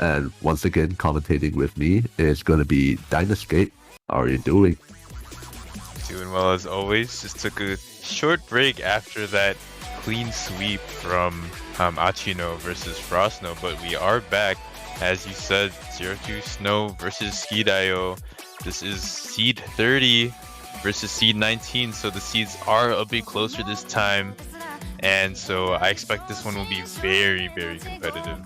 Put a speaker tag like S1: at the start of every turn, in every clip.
S1: And once again, commentating with me is going to be Dynascape. How are you doing?
S2: Doing well as always. Just took a short break after that clean sweep from Achino versus Frostno, but we are back. As you said, zero2snow versus sukidayo. This is seed 30 versus seed 19, so the seeds are a bit closer this time. And so I expect this one will be very, very competitive.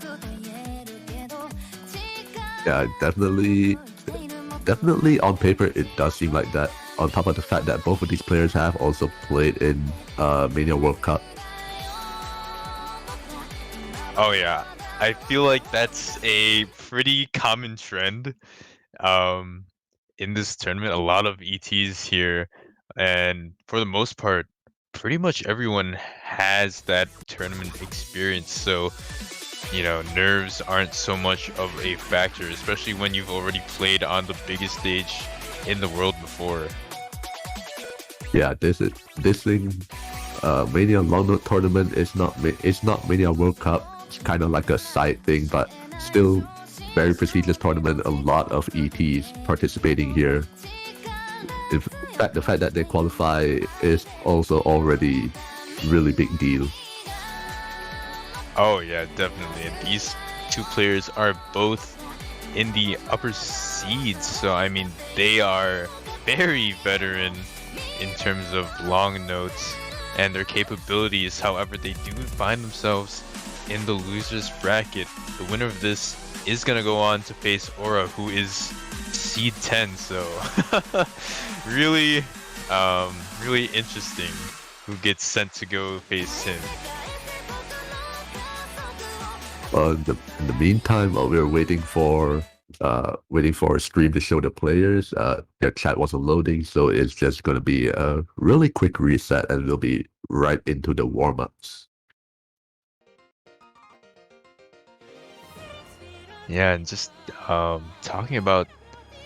S1: Yeah, definitely on paper it does seem like that. On top of the fact that both of these players have also played in Mania World Cup.
S2: Oh yeah, I feel like that's a pretty common trend in this tournament. A lot of ETs here, and for the most part, pretty much everyone has that tournament experience. So, you know, nerves aren't so much of a factor, especially when you've already played on the biggest stage in the world before.
S1: Yeah, this thing, Mania Long Note tournament is not Mania World Cup. It's kind of like a side thing, but still very prestigious tournament. A lot of ETs participating here. In fact, the fact that they qualify is also already really big deal.
S2: Oh yeah, definitely. And these two players are both in the upper seeds, so I mean they are very veteran in terms of long notes and their capabilities. However, they do find themselves in the losers bracket. The winner of this is gonna go on to face Aura, who is seed 10. So really, really interesting who gets sent to go face him.
S1: In the meantime, while we were waiting for a stream to show the players, their chat wasn't loading, so it's just gonna be a really quick reset, and we'll be right into the warm-ups.
S2: Yeah, and just talking about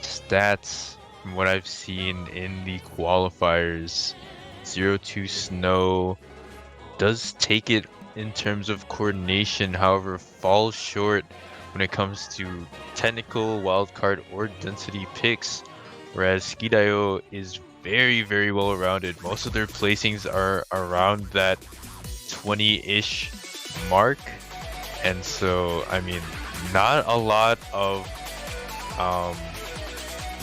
S2: stats from what I've seen in the qualifiers, zero2snow does take it in terms of coordination, however falls short when it comes to technical, wildcard, or density picks, whereas sukidayo is very, very well rounded. Most of their placings are around that 20-ish mark, and so I mean not a lot of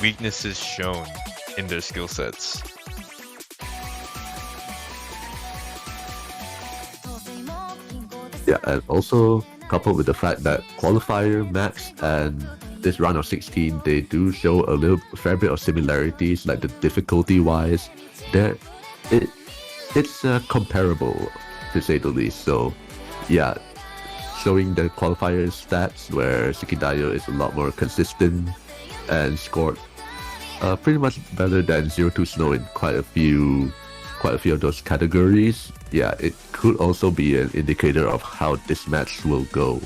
S2: weaknesses shown in their skill sets.
S1: Yeah, and also coupled with the fact that qualifier maps and this round of 16, they do show a fair bit of similarities, like the difficulty wise. It's comparable to say the least. So yeah, showing the qualifier stats where sukidayo is a lot more consistent and scored pretty much better than zero2snow in quite a few of those categories. Yeah, it could also be an indicator of how this match will go.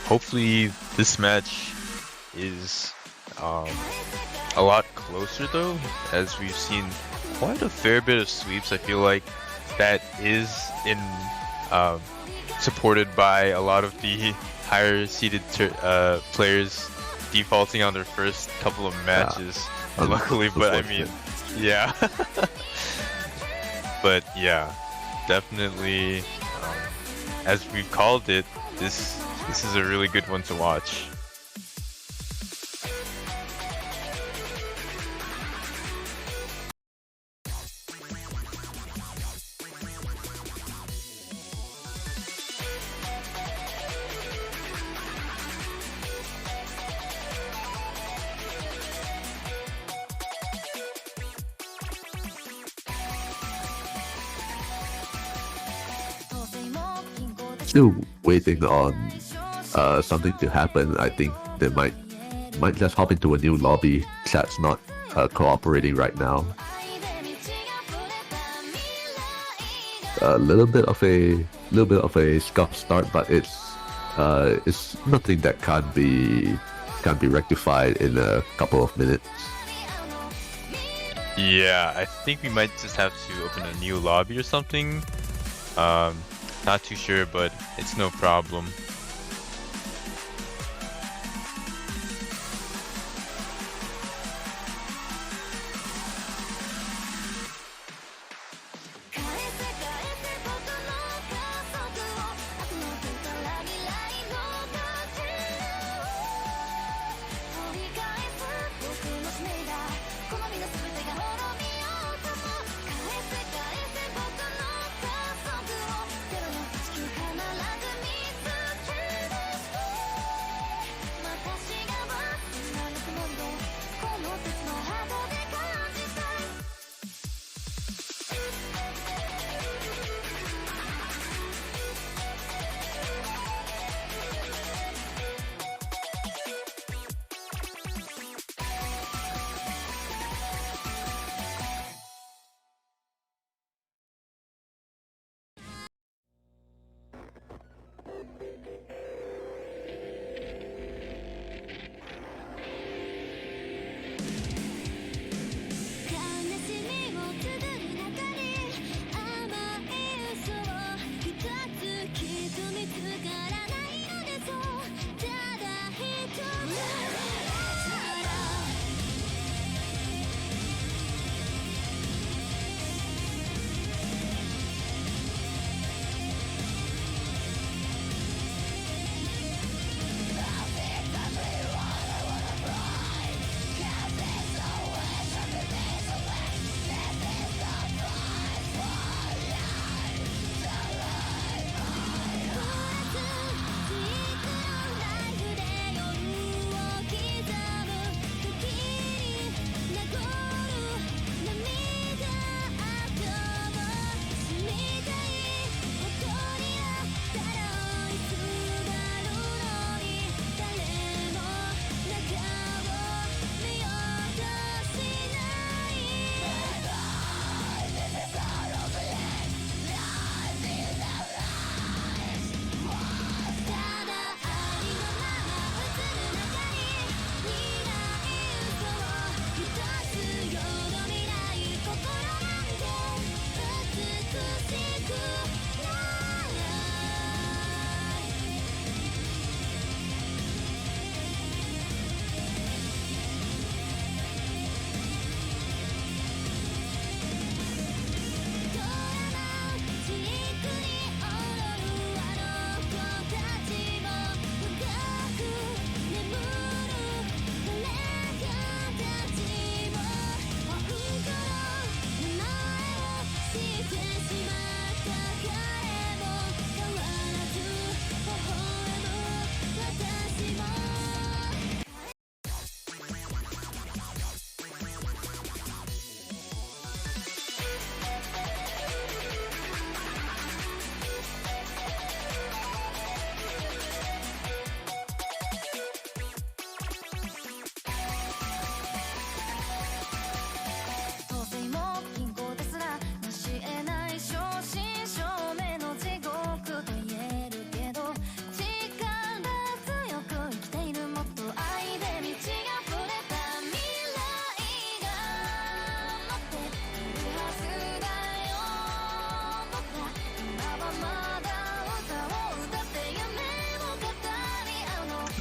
S2: Hopefully this match is a lot closer though, as we've seen quite a fair bit of sweeps. I feel like that is in supported by a lot of the higher seeded players defaulting on their first couple of matches, luckily. But I mean, yeah. But yeah, definitely, as we've called it, this is a really good one to watch.
S1: Still waiting on something to happen. I think they might just hop into a new lobby. Chat's not cooperating right now. A little bit of a scuff start, but it's nothing that can't be rectified in a couple of minutes.
S2: Yeah, I think we might just have to open a new lobby or something Not too sure, but it's no problem.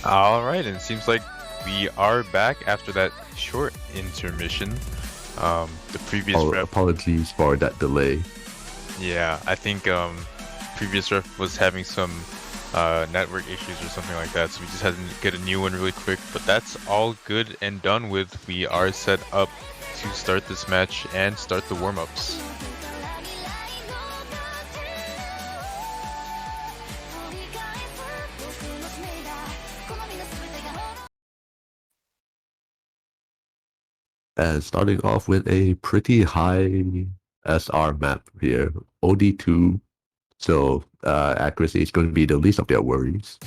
S2: Alright, and it seems like we are back after that short intermission. The previous ref...
S1: Apologies for that delay.
S2: Yeah, I think previous ref was having some network issues or something like that, so we just had to get a new one really quick. But that's all good and done with. We are set up to start this match and start the warm-ups.
S1: And starting off with a pretty high SR map here, OD2. So accuracy is going to be the least of their worries.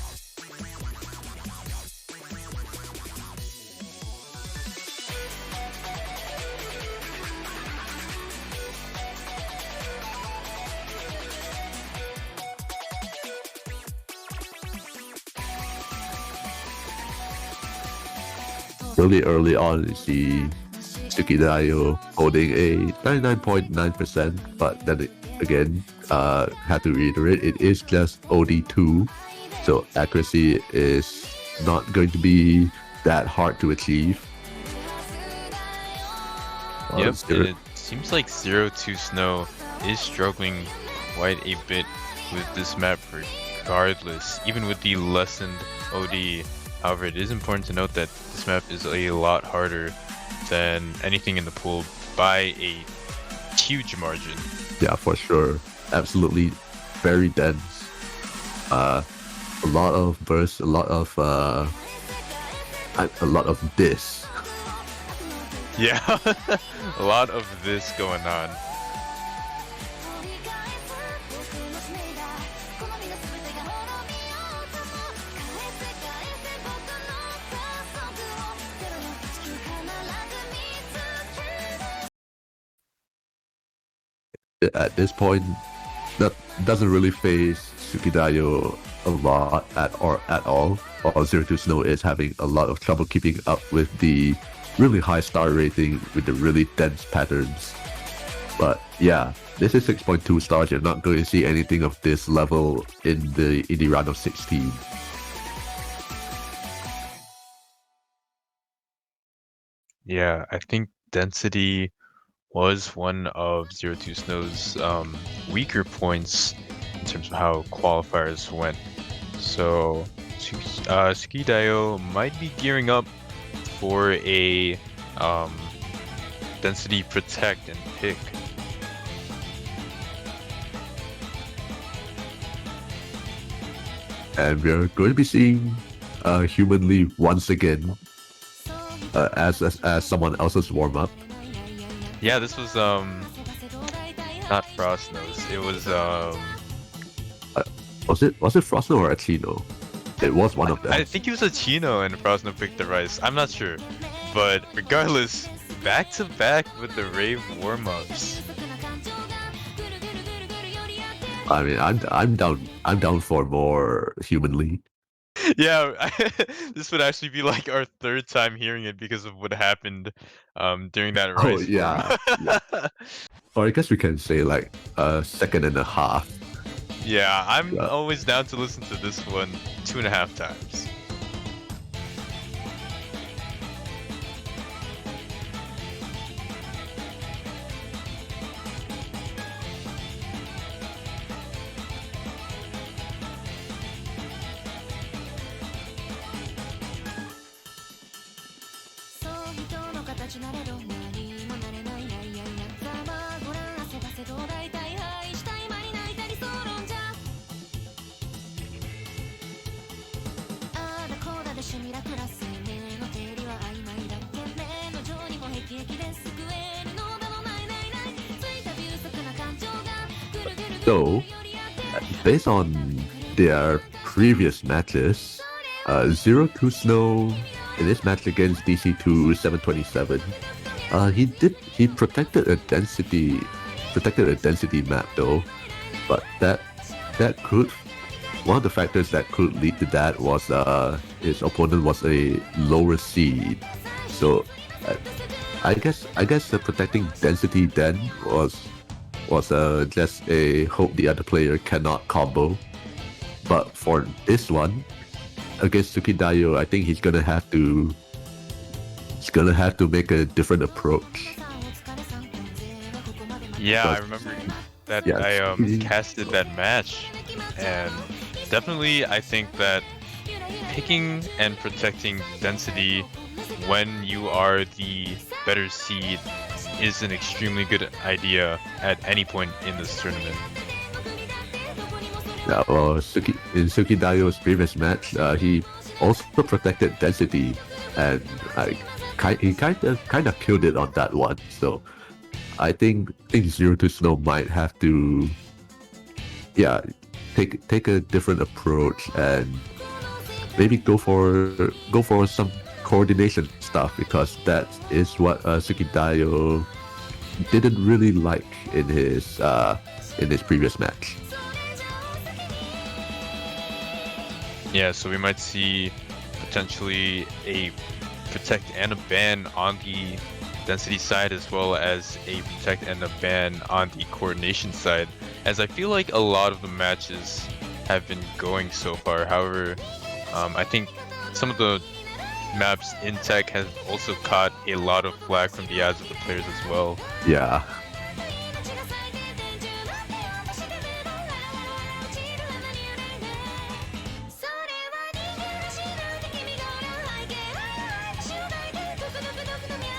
S1: Really early on, you see sukidayo holding a 99.9%, but then again, have to reiterate, it is just OD2, so accuracy is not going to be that hard to achieve.
S2: Yep, and it seems like zero2snow is struggling quite a bit with this map regardless, even with the lessened OD. However, it is important to note that this map is a lot harder than anything in the pool by a huge margin.
S1: Yeah, for sure. Absolutely very dense. A lot of bursts, a lot of this.
S2: Yeah, a lot of this going on.
S1: At this point, that doesn't really phase sukidayo a lot at all. While zero2snow is having a lot of trouble keeping up with the really high star rating with the really dense patterns. But yeah, this is 6.2 stars. You're not going to see anything of this level in the round of 16.
S2: Yeah, I think density was one of zero2snow's weaker points in terms of how qualifiers went. So sukidayo might be gearing up for a density protect and pick.
S1: And we're going to be seeing Humanly once again as someone else's warm-up.
S2: Yeah, this was not Frostnose. It was
S1: was it Frostno or Achino? It was one of them.
S2: I think it was a Chino and Frostno picked the rice. I'm not sure, but regardless, back to back with the rave warm-ups.
S1: I mean, I'm down for more Humanly.
S2: Yeah, this would actually be like our third time hearing it because of what happened during that rice.
S1: Oh yeah, yeah. Or I guess we can say like a second and a half.
S2: Yeah, I'm always down to listen to this one 2.5 times.
S1: So, based on their previous matches, zero2snow in this match against DC2 727, he protected a density map though, but that could, one of the factors that could lead to that was his opponent was a lower seed, so I guess the protecting density then was just a hope the other player cannot combo. But for this one against sukidayo, I think he's gonna have to make a different approach.
S2: Yeah,
S1: But,
S2: I remember that
S1: yeah,
S2: I casted that match, and definitely I think that picking and protecting density when you are the better seed is an extremely good idea at any point in this tournament.
S1: Yeah, well, in sukidayo's previous match, he also protected density, and he kind of killed it on that one. So I think zero2snow might have to, yeah, take a different approach and maybe go for some coordination stuff, because that is what sukidayo didn't really like in his previous match.
S2: Yeah, so we might see potentially a protect and a ban on the density side, as well as a protect and a ban on the coordination side. as I feel like a lot of the matches have been going so far. However, I think some of the maps in tech have also caught a lot of flack from the ads of the players as well.
S1: Yeah.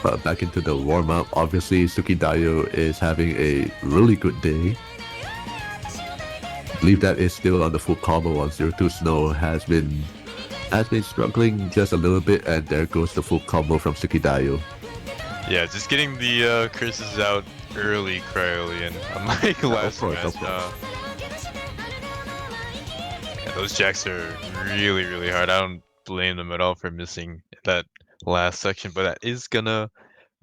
S1: But back into the warm-up, obviously Sukidayo is having a really good day. I believe that is still on the full combo on zero2snow has been struggling just a little bit, and there goes the full combo from Sukidayo.
S2: Yeah, just getting the curses out early, Cryolian, unlike last match. Yeah, those jacks are really, really hard. I don't blame them at all for missing that last section, but that is gonna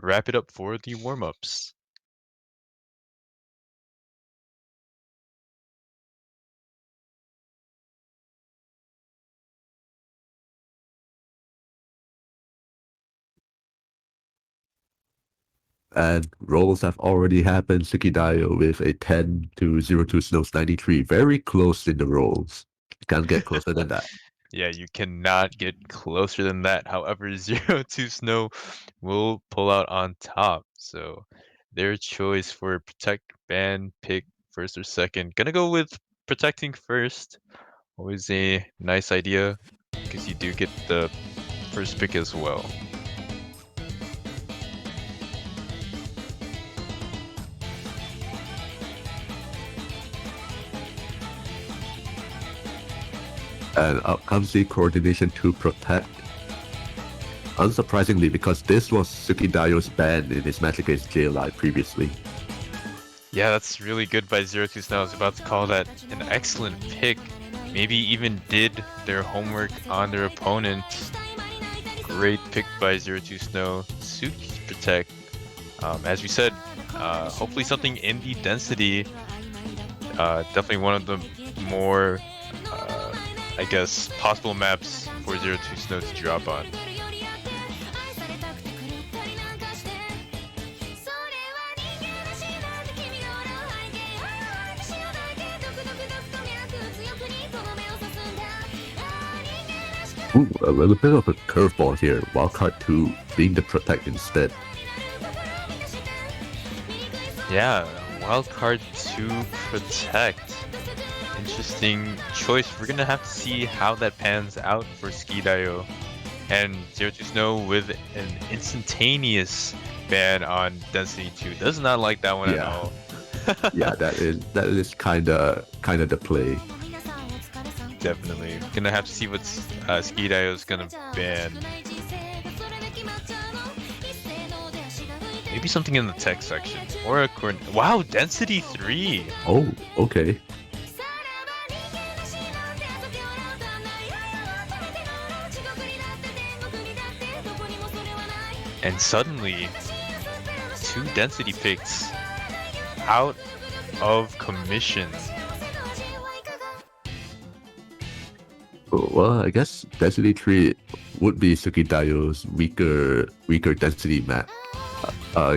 S2: wrap it up for the warm-ups.
S1: And rolls have already happened. Sukidayo with a 10 to zero2snow's 93. Very close in the rolls. Can't get closer than that.
S2: Yeah, you cannot get closer than that. However, zero2snow will pull out on top. So their choice for protect, ban, pick first or second. Gonna go with protecting first. Always a nice idea because you do get the first pick as well.
S1: And out comes the coordination to protect. Unsurprisingly, because this was Sukidayo's ban in his match against JLI previously.
S2: Yeah, that's really good by zero2snow. I was about to call that an excellent pick. Maybe even did their homework on their opponent. Great pick by zero2snow. Suki protect. As we said, hopefully something in the density. Definitely one of the more, I guess, possible maps for zero2snow to drop on.
S1: Ooh, a little bit of a curveball here. Wildcard 2 being the protect instead.
S2: Yeah, wildcard to protect. Interesting choice. We're gonna have to see how that pans out for Sukidayo. And zero2snow with an instantaneous ban on Density 2. Does not like that one at all.
S1: Yeah, that is kinda the play.
S2: Definitely. Gonna have to see what Sukidayo's gonna ban. Maybe something in the tech section. Or a wow, Density 3!
S1: Oh, okay.
S2: And suddenly, 2 density picks out of commission.
S1: Well, I guess Density 3 would be Sukidayo's weaker density map.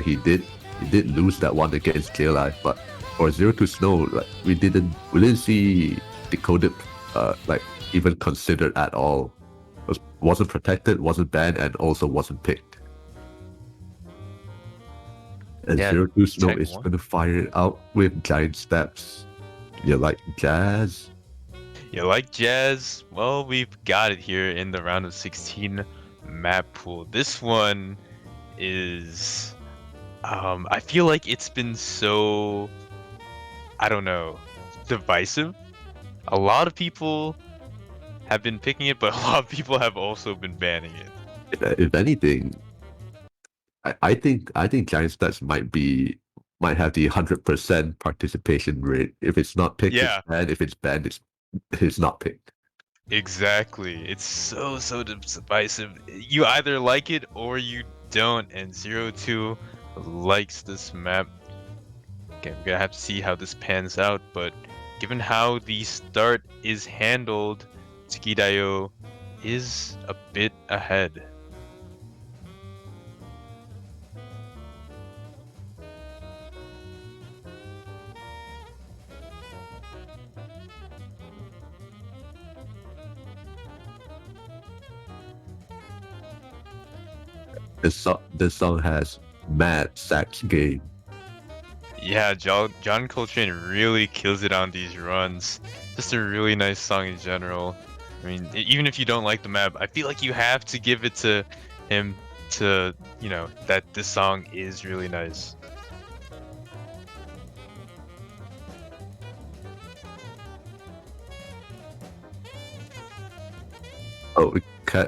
S1: He did lose that one against JLI, but for zero2snow, like we didn't see decoded like even considered at all. Wasn't protected, wasn't banned, and also wasn't picked. And
S2: Yeah,
S1: zero2snow is
S2: one.
S1: gonna fire it out with giant steps. You like jazz?
S2: You like jazz? Well, we've got it here in the round of 16 map pool. This one is, I feel like it's been so, I don't know, divisive. A lot of people have been picking it, but a lot of people have also been banning it.
S1: If anything, I think giant steps might have the 100% participation rate. If it's not picked,
S2: Yeah.
S1: it's banned. If it's banned, it's not picked.
S2: Exactly. It's so divisive. You either like it or you don't, and 0-2 likes this map. Okay, we're gonna have to see how this pans out, but given how the start is handled, Sukidayo is a bit ahead.
S1: This song has mad sax game.
S2: Yeah, John Coltrane really kills it on these runs. Just a really nice song in general. I mean, even if you don't like the map, I feel like you have to give it to him to, that this song is really nice.
S1: Oh,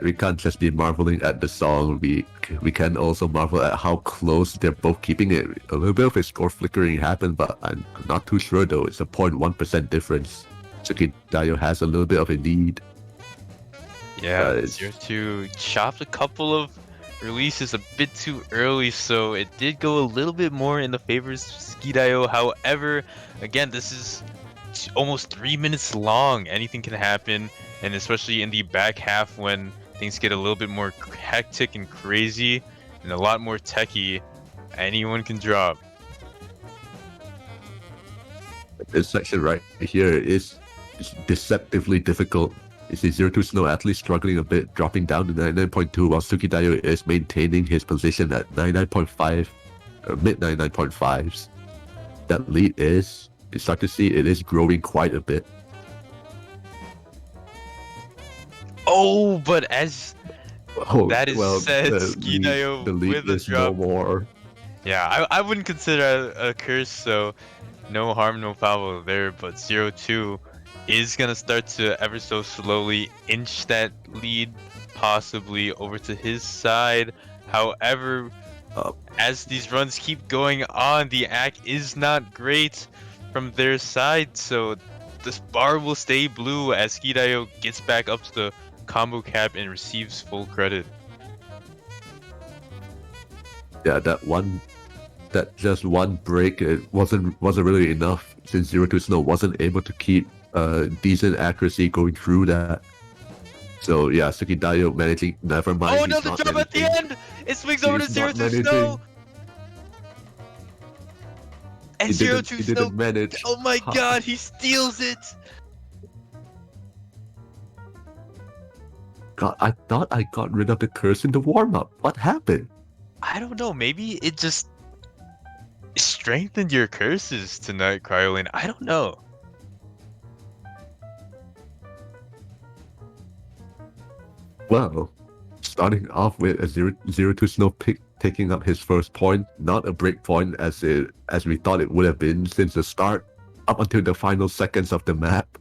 S1: we can't just be marveling at the song. We can also marvel at how close they're both keeping it. A little bit of a score flickering happened, but I'm not too sure though. It's a 0.1% difference. Sukidayo has a little bit of a lead.
S2: Yeah,
S1: It's
S2: 0-2 chopped a couple of releases a bit too early, so it did go a little bit more in the favor of Sukidayo. However, again, this is almost 3 minutes long. Anything can happen, and especially in the back half when things get a little bit more hectic and crazy and a lot more techy, anyone can drop.
S1: this section right here is deceptively difficult. You see zero2snow actually struggling a bit, dropping down to 99.2, while Sukidayo is maintaining his position at 99.5, or mid 99.5s. That lead is, you start to see it is growing quite a bit.
S2: Oh, but as
S1: Oh,
S2: that is
S1: well,
S2: said,
S1: the
S2: Sukidayo
S1: lead
S2: with a
S1: is
S2: drop.
S1: no more.
S2: Yeah, I wouldn't consider a curse, so no harm, no foul there, but 0-2 is gonna start to ever so slowly inch that lead possibly over to his side. However,
S1: Uh,
S2: as these runs keep going on, the act is not great from their side, so this bar will stay blue as Skidayo gets back up to the combo cap and receives full credit.
S1: yeah, that just one break, it wasn't really enough, since zero2snow wasn't able to keep decent accuracy going through that. So yeah, Sukidayo managing. Never mind.
S2: Oh,
S1: He's
S2: another
S1: not
S2: drop at the
S1: managing.
S2: end! It swings over to
S1: He's not
S2: 0-2 Snow!
S1: managing.
S2: And
S1: He didn't.
S2: 0-2
S1: He
S2: Snow,
S1: didn't manage.
S2: oh my
S1: Ha.
S2: god, he steals it!
S1: God, I thought I got rid of the curse in the warm up. What happened?
S2: I don't know, maybe it just strengthened your curses tonight, Cryolane. I don't know.
S1: Well, starting off with a 0-2 snow pick taking up his first point, not a break point as we thought it would have been since the start, up until the final seconds of the map.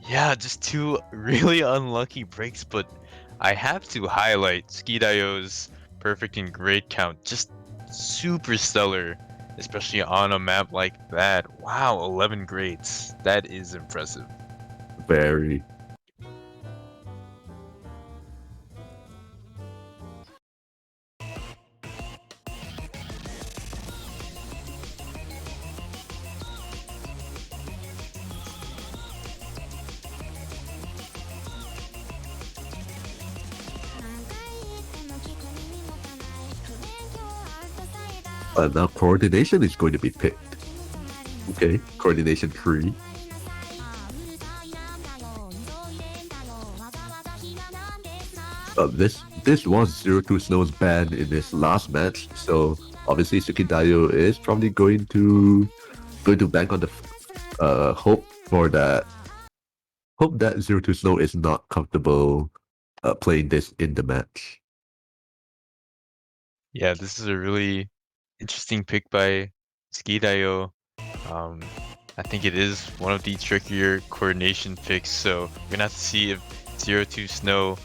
S2: Yeah, just two really unlucky breaks, but I have to highlight Skidayo's perfect and great count. Just super stellar, especially on a map like that. Wow, 11 greats. That is impressive.
S1: Very. Now coordination is going to be picked. Okay, coordination 3. This was 0-2snow's ban in his last match, so obviously Sukidayo is probably going to bank on the hope that 0-2snow is not comfortable playing this in the match.
S2: Yeah, this is a really interesting pick by Skidayo. I think it is one of the trickier coordination picks, so we're gonna have to see if 0-2 Snow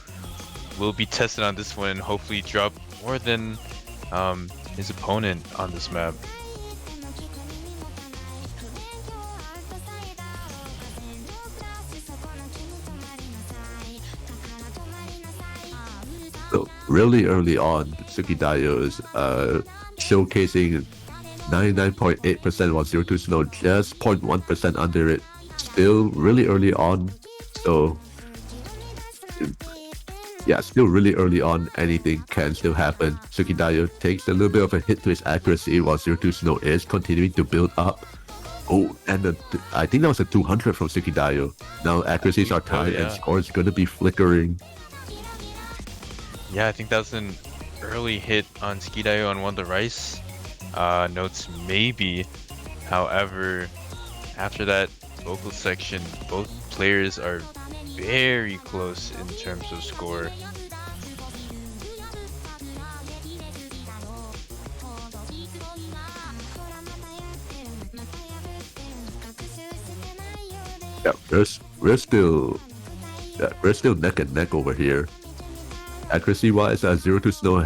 S2: will be tested on this one and hopefully drop more than his opponent on this map.
S1: So really early on, Sukidayo is showcasing 99.8% while 0-2snow just 0.1% under it. Still really early on, so yeah, still really early on, anything can still happen. Sukidayo takes a little bit of a hit to his accuracy while 0-2snow is continuing to build up. Oh, and I think that was a 200 from Sukidayo. Now accuracies are tied and score is going to be flickering.
S2: Yeah, I think that was an early hit on Sukidayo on Wonder Rice. Notes maybe. However, after that vocal section, both players are very close in terms of score.
S1: Yeah, we're still neck and neck over here. Accuracy wise, zero2snow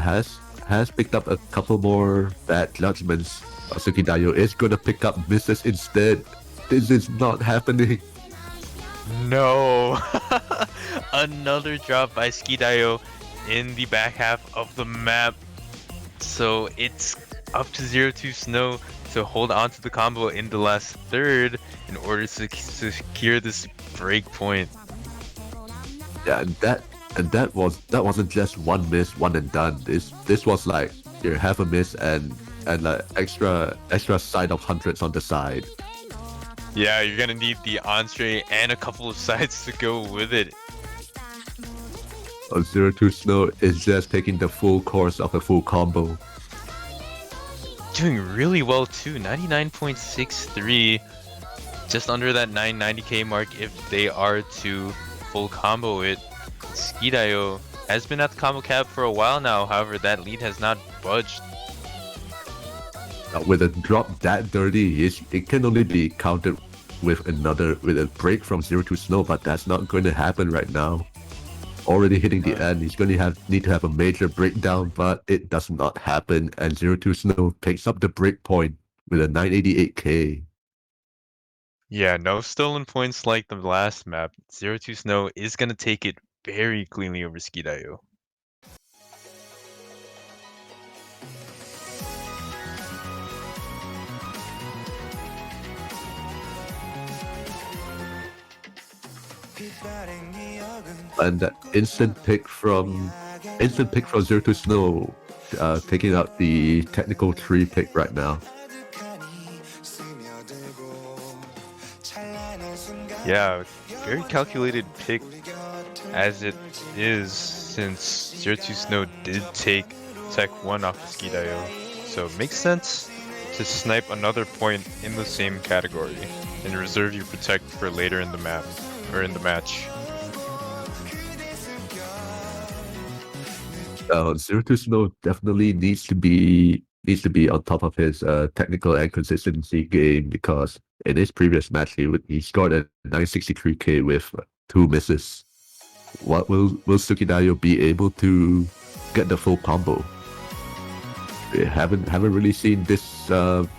S1: has picked up a couple more bad judgments. Sukidayo is gonna pick up misses instead. This is not happening.
S2: No! Another drop by Sukidayo in the back half of the map. So it's up to zero2snow to hold on to the combo in the last third in order to secure this break point.
S1: Yeah, and that wasn't just one miss, one and done. This was like you have a miss and like extra side of hundreds on the side.
S2: Yeah, you're gonna need the entree and a couple of sides to go with it.
S1: Zero2snow is just taking the full course of a full combo.
S2: Doing really well too, 99.63, just under that 990k mark if they are to full combo it. Sukidayo has been at the combo cap for a while now, however that lead has not budged.
S1: With a drop that dirty, it can only be countered with a break from zero2snow, but that's not going to happen right now. Already hitting the end, he's going to need to have a major breakdown, but it does not happen, and zero2snow picks up the break point with a 988k.
S2: Yeah, no stolen points like the last map. zero2snow is gonna take it very cleanly over Sukidayo.
S1: And that instant pick from zero2snow, taking out the technical 3 pick right now.
S2: Yeah, very calculated pick as it is, since zero2snow did take Tech 1 off of Sukidayo. So it makes sense to snipe another point in the same category and reserve your protect for later in the map or in the match.
S1: Zero2snow definitely needs to be on top of his technical and consistency game, because in his previous match he scored a 963k with 2 misses. What will Sukidayo be able to get the full combo? We haven't really seen this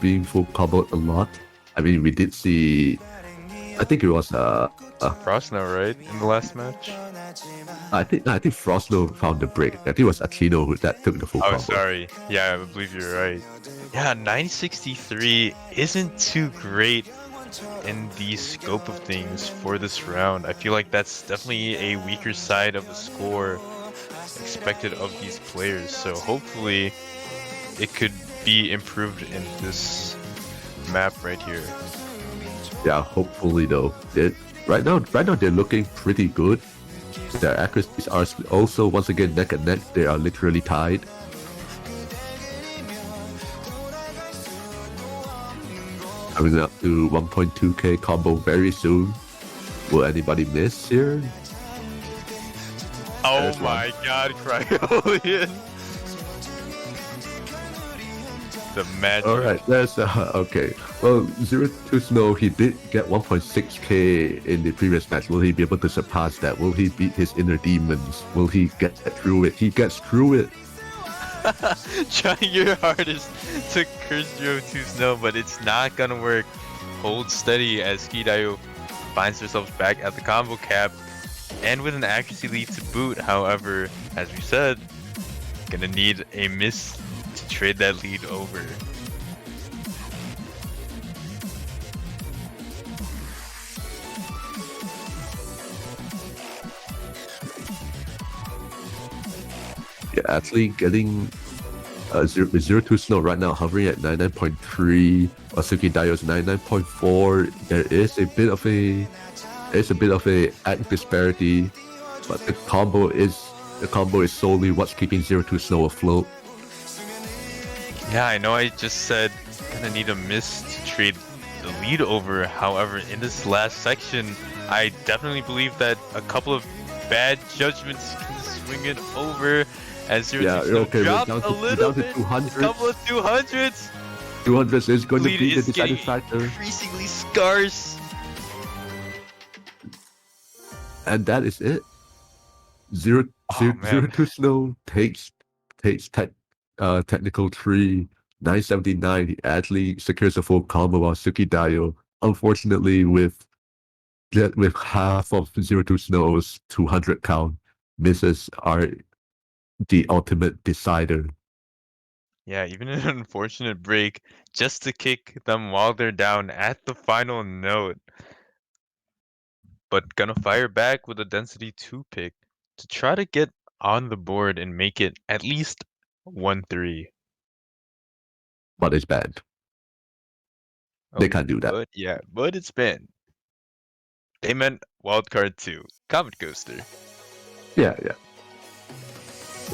S1: being full combo a lot. I mean, we did see. I think it was
S2: Frostnow, right, in the last match?
S1: I think Frostno found the break. I think it was Aquino that took the full combo.
S2: Oh, sorry. Yeah, I believe you're right. Yeah, 963 isn't too great in the scope of things for this round. I feel like that's definitely a weaker side of the score expected of these players. So hopefully it could be improved in this map right here.
S1: Yeah, hopefully though. Right now they're looking pretty good. Their accuracies are also once again neck and neck. They are literally tied. Coming up to 1.2k combo very soon. Will anybody miss here?
S2: Oh
S1: There's
S2: my
S1: one.
S2: god, Cryolian! The magic.
S1: Alright, that's okay. Well, zero2snow, he did get 1.6k in the previous match. Will he be able to surpass that? Will he beat his inner demons? Will he get through it? He gets through it.
S2: Trying your hardest to curse zero2snow, but it's not gonna work. Hold steady as Sukidayo finds herself back at the combo cap, and with an accuracy lead to boot. However, as we said, gonna need a miss to trade that lead over.
S1: Yeah, actually getting zero2snow right now hovering at 99.3. Sukidayo's 99.4. There is a bit of a disparity, but the combo is The combo is solely what's keeping zero2snow afloat.
S2: Yeah, I know I just said gonna need a miss to trade the lead over. However, in this last section, I definitely believe that a couple of bad judgments can swing it over. As
S1: Yeah,
S2: 0-2 Snow
S1: okay,
S2: dropped a
S1: we're
S2: little
S1: down to
S2: bit, a
S1: 200.
S2: couple of 200s.
S1: 200 is going to
S2: Lead
S1: be the
S2: is
S1: deciding
S2: getting
S1: factor.
S2: increasingly scarce.
S1: And that is it. Zero,
S2: Oh
S1: zero,
S2: man.
S1: 0-2snow takes technical tree 979. He actually secures a full combo while sukidayo, unfortunately, with half of 0-2snow's 200 count, misses are the ultimate decider.
S2: Yeah, even an unfortunate break just to kick them while they're down at the final note. But gonna fire back with a density 2 pick to try to get on the board and make it at least 1-3.
S1: But it's bad. They
S2: Oh,
S1: can't do that.
S2: but yeah, but it's been. They meant wildcard 2. Comet Coaster.
S1: Yeah, yeah.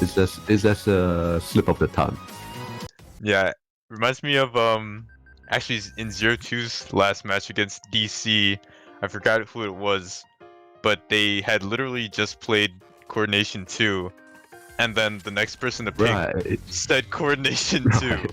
S1: It's just a slip of the tongue.
S2: Yeah, reminds me of actually in 0-2's last match against DC. I forgot who it was, but they had literally just played Coordination 2, and then the next person to pick
S1: Right.
S2: said Coordination 2.
S1: Right.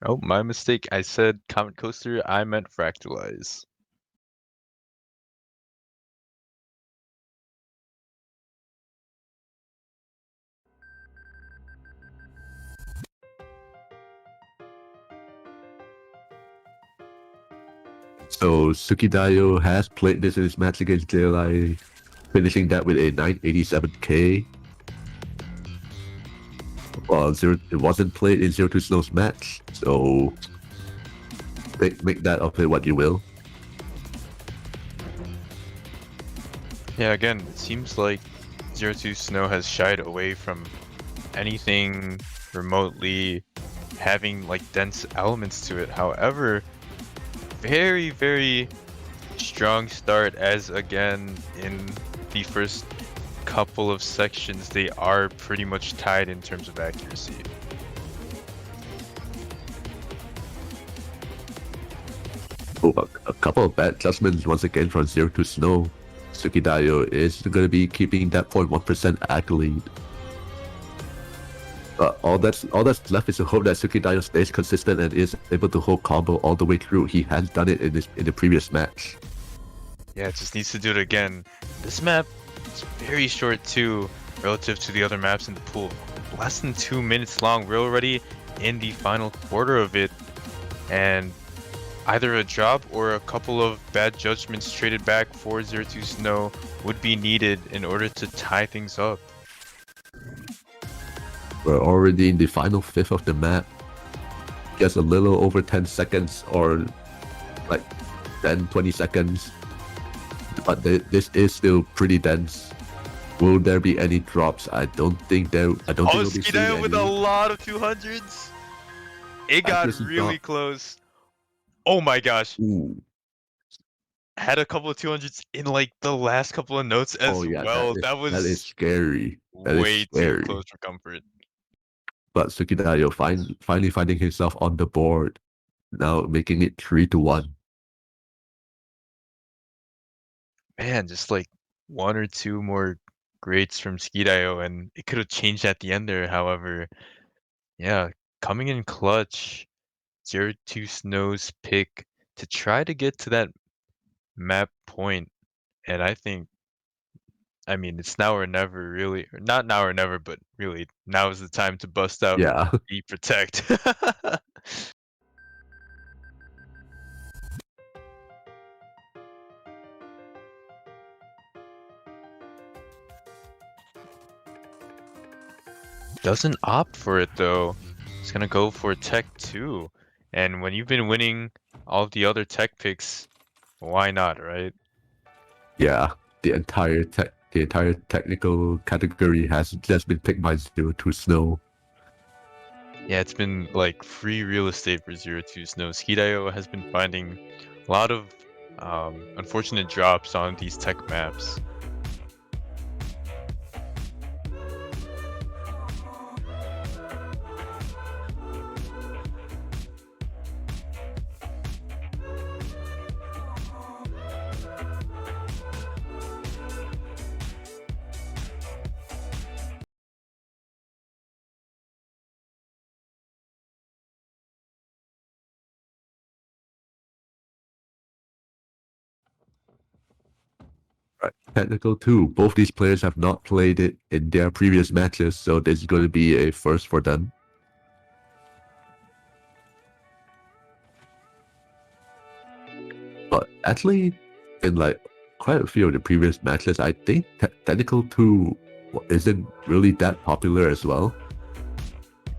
S2: Oh, my mistake. I said Comet Coaster, I meant Fractalize.
S1: So Sukidayo has played this in his match against JLI, finishing that with a 987k. Well, it wasn't played in 0-2snow's match, so make that of it what you will.
S2: Yeah, again, it seems like 0-2snow has shied away from anything remotely having like dense elements to it. However, very, very strong start as again in the first couple of sections they are pretty much tied in terms of accuracy.
S1: Oh, a couple of bad judgments once again from 0-2snow. Sukidayo is going to be keeping that 0.1% accolade. But all that's left is to hope that Sukidayo stays consistent and is able to hold combo all the way through. He has done it in the previous match.
S2: Yeah, it just needs to do it again. This map is very short too, relative to the other maps in the pool. Less than 2 minutes long. We're already in the final quarter of it, and either a drop or a couple of bad judgments traded back for 0-2snow would be needed in order to tie things up.
S1: We're already in the final fifth of the map. Just a little over 10 seconds or like 10-20 seconds. But this is still pretty dense. Will there be any drops? I don't think we'll be seeing any.
S2: with a lot of 200s. It got
S1: Accuracy
S2: really
S1: drop.
S2: close. Oh my gosh.
S1: Ooh.
S2: Had a couple of 200s in like the last couple of notes as
S1: Oh yeah,
S2: well. That
S1: that is
S2: was
S1: scary. That is
S2: way too
S1: scary.
S2: close for comfort.
S1: But Sukidayo finally finding himself on the board. Now making it 3-1.
S2: Man, just like one or two more greats from Sukidayo and it could have changed at the end there. However, yeah, coming in clutch, 0-2snow's pick to try to get to that map point. And I mean, it's now or never, really. Not now or never, but really, now is the time to bust out
S1: Yeah.
S2: the protect. Doesn't opt for it though. It's gonna go for Tech 2. And when you've been winning all of the other tech picks, why not, right?
S1: Yeah. The entire technical category has just been picked by 0-2snow.
S2: Yeah, it's been like free real estate for zero2snow. Sukidayo has been finding a lot of unfortunate drops on these tech maps.
S1: Right. Technical too. Both these players have not played it in their previous matches, so this is going to be a first for them. But actually, in like quite a few of the previous matches, I think Technical 2 isn't really that popular as well.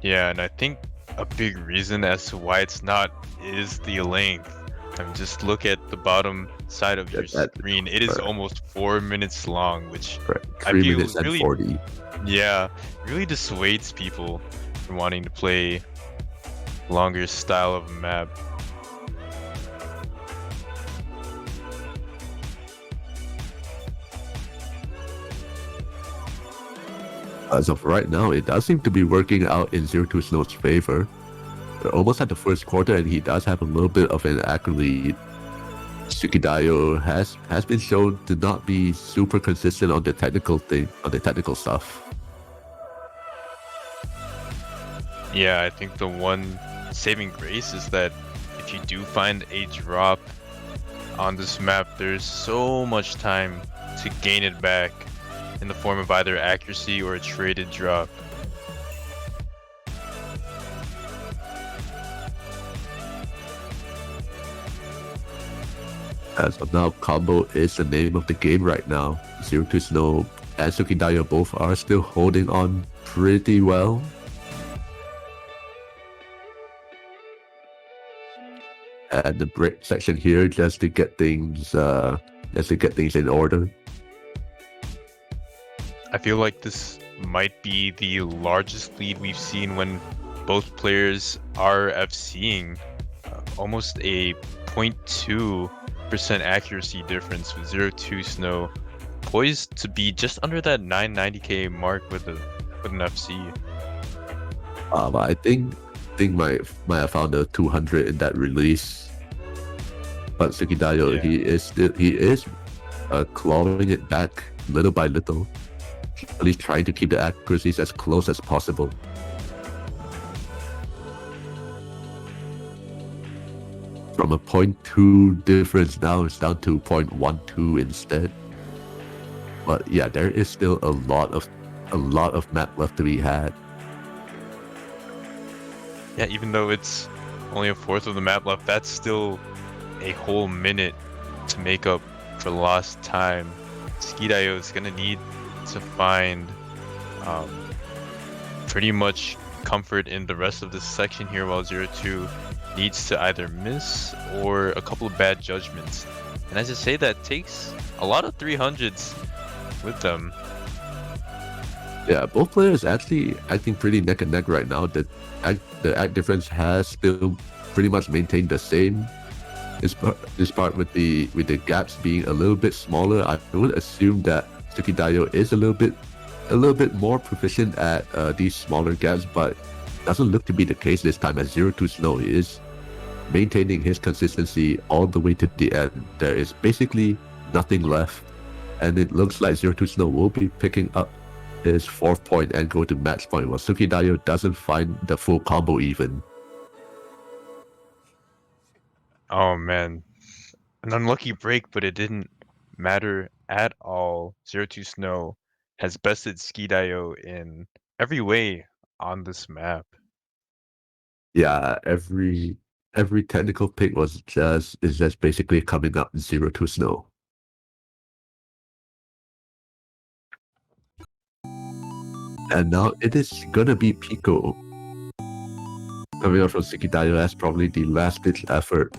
S2: Yeah, and I think a big reason as to why it's not is the length. I mean, just look at the bottom side of your screen. It is almost 4 minutes long, which I
S1: 3
S2: feel
S1: minutes and
S2: really,
S1: 40.
S2: yeah, really dissuades people from wanting to play longer style of map.
S1: As of right now, it does seem to be working out in zero2snow's favor. We're almost at the first quarter, and he does have a little bit of an accurate lead. Sukidayo has been shown to not be super consistent on the technical stuff.
S2: Yeah, I think the one saving grace is that if you do find a drop on this map, there's so much time to gain it back in the form of either accuracy or a traded drop.
S1: As of now, combo is the name of the game right now. Zero2snow and Sukidayo both are still holding on pretty well. And the break section here just to get things in order.
S2: I feel like this might be the largest lead we've seen when both players are FCing. Almost a 0.2% accuracy difference with zero2snow, poised to be just under that 990k mark with an FC.
S1: I think might have found a 200 in that release. But Sukidayo,
S2: Yeah.
S1: he is clawing it back little by little. At least trying to keep the accuracies as close as possible. From a 0.2 difference now, it's down to 0.12 instead. But yeah, there is still a lot of map left to be had.
S2: Yeah, even though it's only a fourth of the map left, that's still a whole minute to make up for lost time. Sukidayo is gonna need to find pretty much comfort in the rest of this section here, while 0-2 needs to either miss or a couple of bad judgments. And as I say, that takes a lot of 300s with them.
S1: Yeah, both players actually acting pretty neck and neck right now. The act difference has still pretty much maintained the same. This part with the gaps being a little bit smaller, I would assume that Sukidayo is a little bit more proficient at these smaller gaps, but doesn't look to be the case this time. As zero2snow is maintaining his consistency all the way to the end. There is basically nothing left, and it looks like zero2snow will be picking up his 4th point and go to match point, while Sukidayo doesn't find the full combo even.
S2: Oh man, an unlucky break, but it didn't matter at all. 0-2snow has bested Sukidayo in every way on this map.
S1: Yeah, every technical pick is just basically coming up 0-2snow. And now it is gonna be Pico coming out from Sukidayo. That's probably the last ditch effort.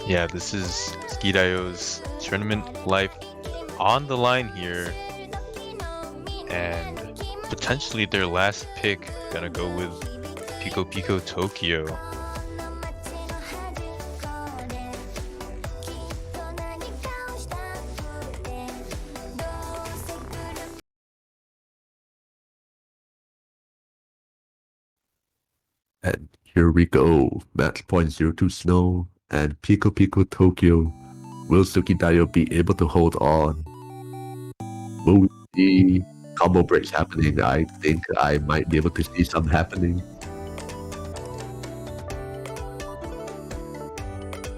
S2: Yeah, this is Sukidayo's tournament life on the line here, and potentially their last pick gonna go with Pico Pico Tokyo.
S1: And here we go. Match point 0-2snow and Pico Pico Tokyo. Will Sukidayo be able to hold on? Will we see combo breaks happening? I think I might be able to see some happening.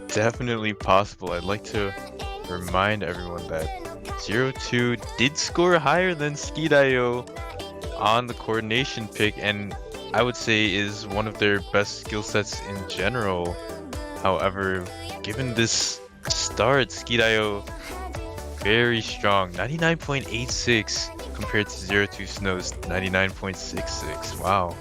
S2: Definitely possible. I'd like to remind everyone that 0-2 did score higher than Sukidayo on the coordination pick, and I would say is one of their best skill sets in general. However, given this start, Sukidayo very strong, 99.86 compared to 0-2snow's 99.66. Wow.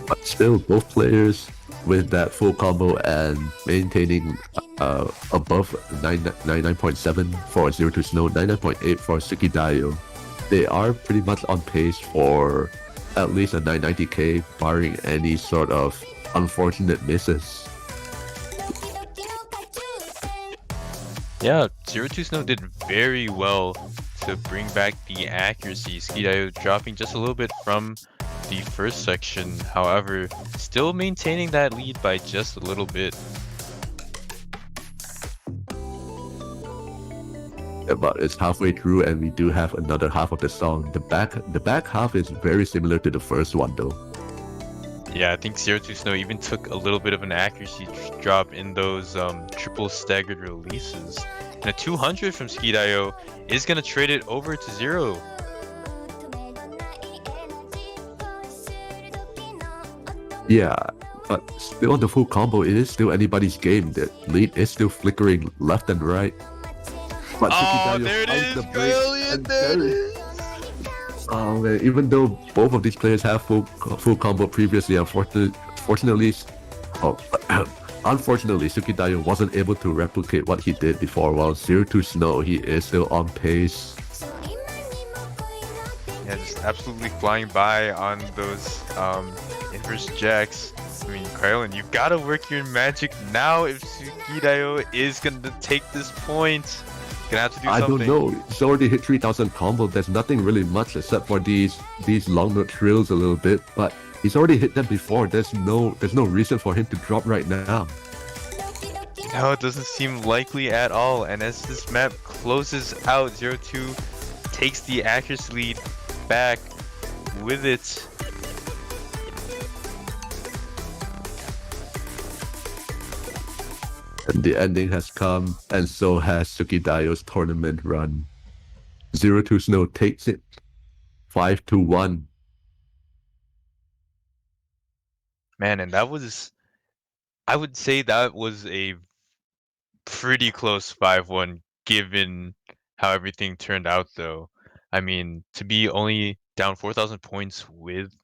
S1: But still, both players with that full combo and maintaining above 99.7 for 0-2snow, 99.8 for Sukidayo. They are pretty much on pace for at least a 990k, barring any sort of unfortunate misses.
S2: Yeah, 0-2snow did very well to bring back the accuracy. Sukidayo dropping just a little bit from the first section, however, still maintaining that lead by just a little bit.
S1: But it's halfway through and we do have another half of the song. The back half is very similar to the first one though.
S2: Yeah, I think 0-2snow even took a little bit of an accuracy drop in those triple staggered releases. And a 200 from Sukidayo is going to trade it over to 0.
S1: Yeah, but still on the full combo, it is still anybody's game. The lead is still flickering left and right. But
S2: Oh, there it is, brilliant, there it is.
S1: Oh man, even though both of these players have full combo previously, unfortunately, Sukidayo wasn't able to replicate what he did before, while 0-2snow, he is still on pace.
S2: Yeah, just absolutely flying by on those inverse jacks. I mean, Krylon, you've got to work your magic now if Sukidayo is going to take this point. Gonna have to do something.
S1: I don't know. He's already hit 3,000 combo. There's nothing really much except for these long note trills a little bit, but he's already hit them before. There's no reason for him to drop right now.
S2: No, it doesn't seem likely at all. And as this map closes out, 0-2 takes the accuracy lead back with it.
S1: And the ending has come, and so has Sukidayo's tournament run. 0-2snow takes it 5-1.
S2: Man, and that was, I would say that was a pretty close 5-1 given how everything turned out though. I mean, to be only down 4,000 points with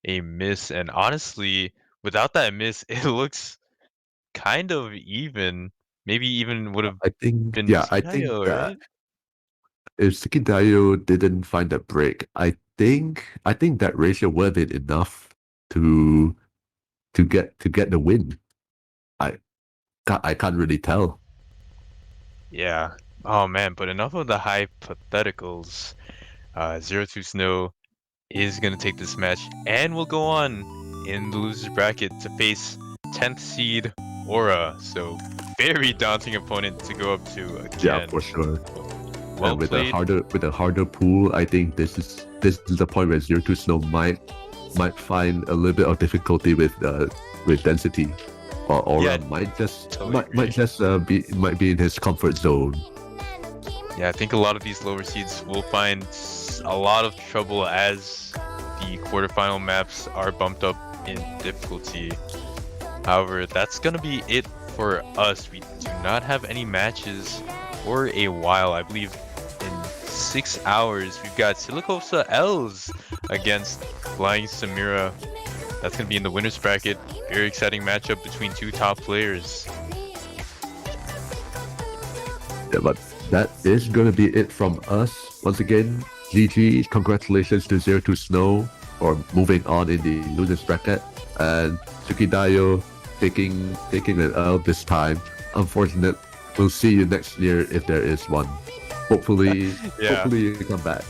S2: a miss, and honestly, without that miss, it looks kind of even. Maybe even would have been
S1: I think
S2: Sukidayo,
S1: that
S2: right?
S1: if Sukidayo didn't find that break, I think that ratio would have been enough to get the win. I can't really tell.
S2: Yeah. Oh man, but enough of the hypotheticals. 0-2snow is gonna take this match and will go on in the losers bracket to face 10th seed Aura. So very daunting opponent to go up to again.
S1: Yeah, for sure.
S2: Well
S1: and with
S2: played.
S1: a harder pool, I think this is the point where 0-2snow might find a little bit of difficulty with density, or Aura might just be in his comfort zone.
S2: Yeah, I think a lot of these lower seeds will find a lot of trouble as the quarterfinal maps are bumped up in difficulty. However, that's gonna be it for us. We do not have any matches for a while. I believe in 6 hours we've got Silicosa Els against Flying Samira. That's gonna be in the winners bracket. Very exciting matchup between two top players.
S1: Yeah, but that is gonna be it from us. Once again, GG, congratulations to zero2snow for moving on in the losers bracket, and sukidayo taking an L this time. Unfortunate. We'll see you next year if there is one. Hopefully,
S2: Yeah.
S1: hopefully you come back.